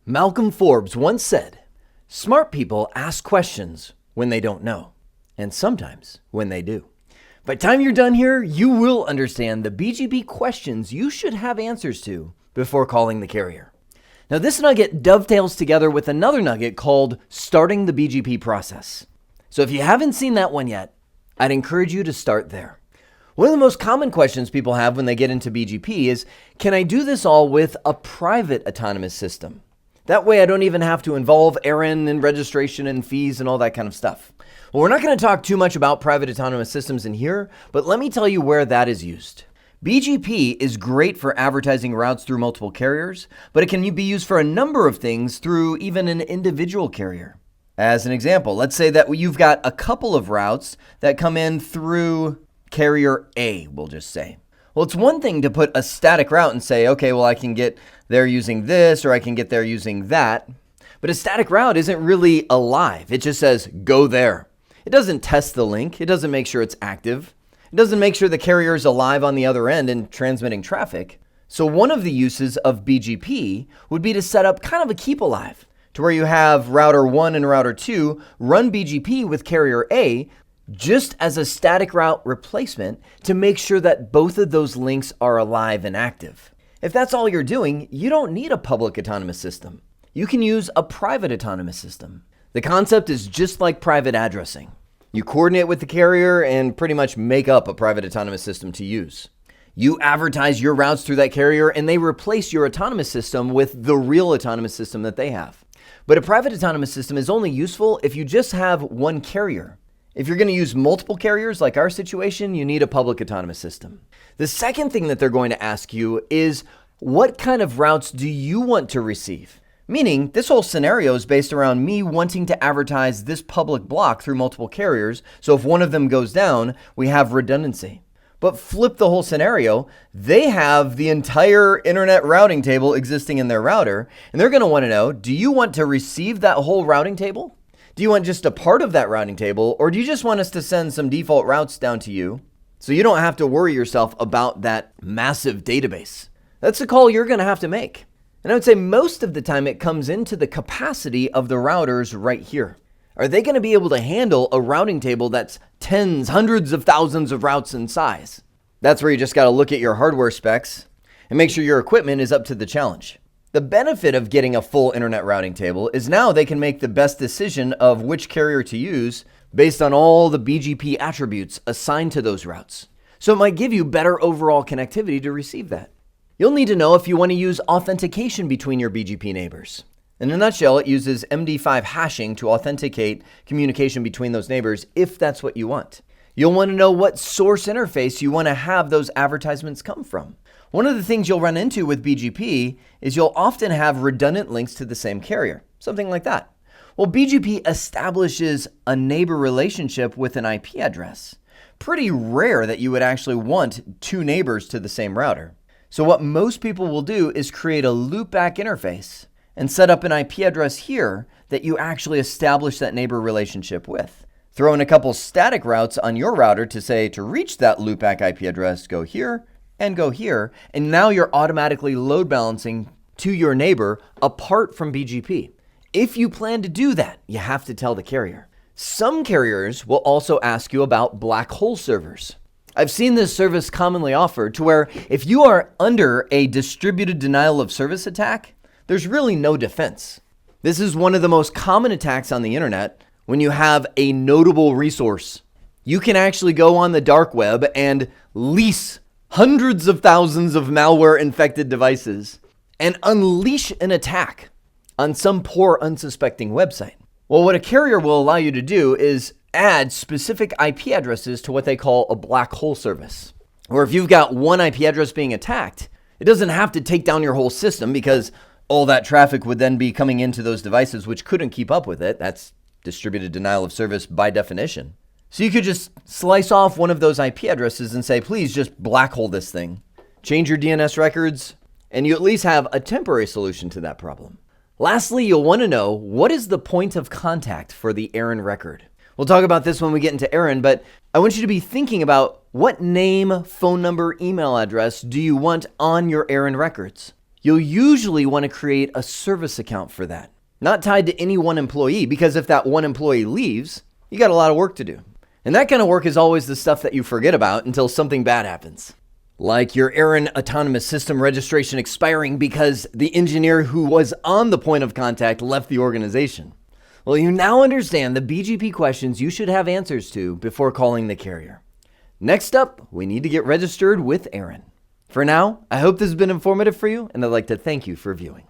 Malcolm Forbes once said, "Smart people ask questions when they don't know, and sometimes when they do." By the time you're done here, you will understand the BGP questions you should have answers to before calling the carrier. Now, this nugget dovetails together with another nugget called starting the BGP process. So if you haven't seen that one yet, I'd encourage you to start there. One of the most common questions people have when they get into BGP is, can I do this all with a private autonomous system? That way I don't even have to involve Arin and registration and fees and all that kind of stuff. Well, we're not going to talk too much about private autonomous systems in here, but let me tell you where that is used. BGP is great for advertising routes through multiple carriers, but it can be used for a number of things through even an individual carrier. As an example, let's say that you've got a couple of routes that come in through carrier A, we'll just say. Well, it's one thing to put a static route and say, okay, well, I can get there using this or I can get there using that. But a static route isn't really alive. It just says, go there. It doesn't test the link. It doesn't make sure it's active. It doesn't make sure the carrier is alive on the other end and transmitting traffic. So one of the uses of BGP would be to set up kind of a keep alive to where you have router 1 and router 2 run BGP with carrier A just as a static route replacement to make sure that both of those links are alive and active. If that's all you're doing, you don't need a public autonomous system. You can use a private autonomous system. The concept is just like private addressing. You coordinate with the carrier and pretty much make up a private autonomous system to use. You advertise your routes through that carrier and they replace your autonomous system with the real autonomous system that they have. But a private autonomous system is only useful if you just have one carrier. If you're going to use multiple carriers like our situation, you need a public autonomous system. The second thing that they're going to ask you is, what kind of routes do you want to receive? Meaning, this whole scenario is based around me wanting to advertise this public block through multiple carriers, so if one of them goes down, we have redundancy. But flip the whole scenario, they have the entire internet routing table existing in their router, and they're going to want to know, do you want to receive that whole routing table? Do you want just a part of that routing table, or do you just want us to send some default routes down to you so you don't have to worry yourself about that massive database? That's a call you're going to have to make. And I would say most of the time it comes into the capacity of the routers right here. Are they going to be able to handle a routing table that's tens, hundreds of thousands of routes in size? That's where you just got to look at your hardware specs and make sure your equipment is up to the challenge. The benefit of getting a full internet routing table is now they can make the best decision of which carrier to use based on all the BGP attributes assigned to those routes. So it might give you better overall connectivity to receive that. You'll need to know if you want to use authentication between your BGP neighbors. In a nutshell, it uses MD5 hashing to authenticate communication between those neighbors if that's what you want. You'll want to know what source interface you want to have those advertisements come from. One of the things you'll run into with BGP is you'll often have redundant links to the same carrier, something like that. Well, BGP establishes a neighbor relationship with an IP address. Pretty rare that you would actually want two neighbors to the same router. So what most people will do is create a loopback interface and set up an IP address here that you actually establish that neighbor relationship with. Throw in a couple static routes on your router to say, to reach that loopback IP address, go here and go here. And now you're automatically load balancing to your neighbor apart from BGP. If you plan to do that, you have to tell the carrier. Some carriers will also ask you about black hole servers. I've seen this service commonly offered to where if you are under a distributed denial of service attack, there's really no defense. This is one of the most common attacks on the internet when you have a notable resource. You can actually go on the dark web and lease hundreds of thousands of malware infected devices and unleash an attack on some poor unsuspecting website. Well, what a carrier will allow you to do is add specific IP addresses to what they call a black hole service. Or if you've got one IP address being attacked, it doesn't have to take down your whole system because all that traffic would then be coming into those devices which couldn't keep up with it. That's distributed denial of service by definition. So you could just slice off one of those IP addresses and say, please just black hole this thing. Change your DNS records, and you at least have a temporary solution to that problem. Lastly, you'll want to know, what is the point of contact for the Arin record? We'll talk about this when we get into Arin, but I want you to be thinking about what name, phone number, email address do you want on your Arin records? You'll usually want to create a service account for that, not tied to any one employee, because if that one employee leaves, you got a lot of work to do. And that kind of work is always the stuff that you forget about until something bad happens. Like your Arin autonomous system registration expiring because the engineer who was on the point of contact left the organization. Well, you now understand the BGP questions you should have answers to before calling the carrier. Next up, we need to get registered with Arin. For now, I hope this has been informative for you, and I'd like to thank you for viewing.